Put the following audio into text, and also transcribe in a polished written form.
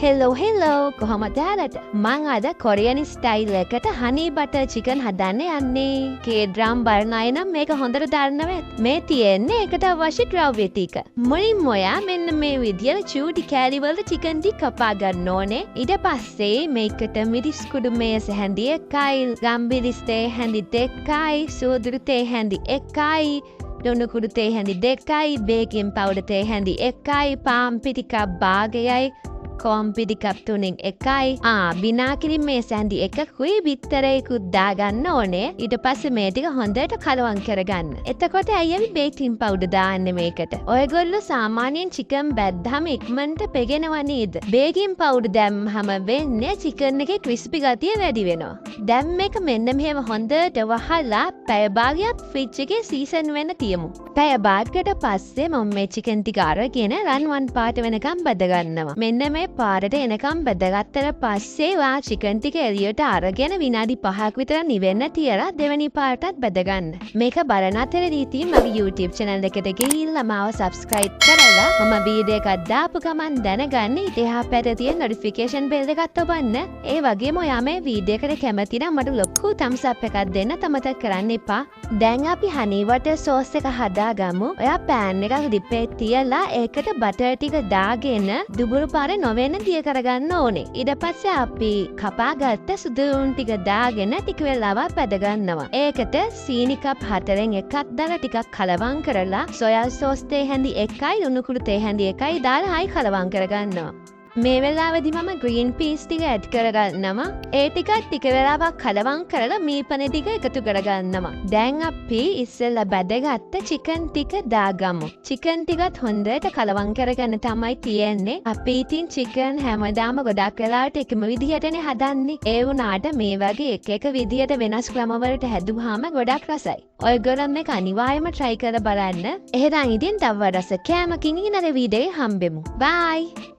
Hello කොහොමද යාලට මං අද කොරියන් ස්ටයිල් එකට හනි බටර් චිකන් හදන්න යන්නේ. කේඩ්‍රම් බලන අය නම් මේක හොඳට දන්නවා. මේ තියෙන්නේ ඒකට අවශ්‍ය ද්‍රව්‍ය ටික. මුලින්ම ඔයා මෙන්න මේ විදියට චූටි කෑලි වල චිකන් ටික කපා ගන්න ඕනේ. ඊට පස්සේ මේකට මිරිස් කුඩු මේස හැඳි එකයි, ගම්බිරිස් තේ හැඳි දෙකයි, සූදුරු තේ හැඳි එකයි, ලුණු කුඩු තේ හැඳි දෙකයි, බේකින් පවුඩර් තේ හැඳි එකයි, පාන් පිටි කප් භාගයයි, කොම් පිටි කප් 3යි. විනාකිරි මේ සැඳි එකකුයි බිත්තරයකුත් දාගන්න ඕනේ. ඊට පස්සේ මේ ටික හොඳට කලවම් කරගන්න. එතකොට ඇයි බේකින් පවුඩර් දාන්නේ මේකට? ඔයගොල්ලෝ සාමාන්‍යයෙන් චිකන් බැද්දාම ඉක්මනට පෙගෙනවා නේද? බේකින් පවුඩර් දැම්මම වෙන්නේ චිකන් එකේ ක්‍රිස්පි ගතිය වැඩි වෙනවා. දැන් මේක මෙන්න මෙහෙම හොඳට වහලා පැය භාගයක් ෆ්‍රිජ් එකේ සීසන් වෙන්න තියමු. පැය භාගයකට පස්සේ මම මේ චිකන් ටික අරගෙන රන් පාට වෙනකම් බද ගන්නවා. මෙන්න මේ පාරට එනකම් බදගත්තට පස්සේ වා චිකන් ටික එළියට අරගෙන විනාඩි 5ක් විතර නිවෙන්න තියලා දෙවෙනි පාරටත් බදගන්න. මේක බලන අතරේදී මගේ YouTube channel එකට ගිහිල්ලා මාව subscribe කරලා මම වීඩියෝ එකක් දාපු ගමන් දැනගන්න ඉතිහා පැත්තේ තියෙන notification bell එකත් ඔබන්න. ඒ වගේම ඔයා මේ වීඩියෝ එකට කැමති නම් මට ලොකු thumbs up එකක් දෙන්න තමතක් කරන්න එපා. දැන් අපි honey butter sauce එක හදාගමු. ඔයා pan එකක් ලිපේ තියලා ඒකට butter ටික දාගෙන දුබුරු පාරේ වෙන දිය කරගන්න ඕනේ. ඊට පස්සේ අපි කපාගත්ත සුදුරුන් ටික දාගෙන ටික වෙලාවක් පැද ගන්නවා. ඒකට සීනි කප් 4න් එකක් දාලා ටිකක් කලවම් කරලා සොයා සෝස් තේ හැඳි 1යි ලුණු කුඩු තේ හැඳි 1යි දාලා ආයි කලවම් කරගන්නවා. මේ වෙලාවේදී මම green peas ටික ඇඩ් කරගන්නවා. ඒ ටික ටික වෙලාවක් කලවම් කරලා මීපනේ ටික එකතු කරගන්නවා. දැන් අපි ඉස්සෙල්ලා බැදගත්ත chicken ටික දාගමු. chicken ටිකත් හොඳට කලවම් කරගෙන තමයි තියෙන්නේ. අපි ඉතින් chicken හැමදාම ගොඩක් වෙලාවට එකම විදිහටනේ හදන්නේ. ඒ වුණාට මේ වගේ එක විදිහට වෙනස් ක්‍රමවලට හැදුවාම ගොඩක් රසයි. ඔයගොල්ලෝ මේක අනිවාර්යයෙන්ම try කරලා බලන්න. එහෙනම් ඉතින් තව රස කෑමකින් ඊළඟ වීඩියෝේ හම්බෙමු. bye.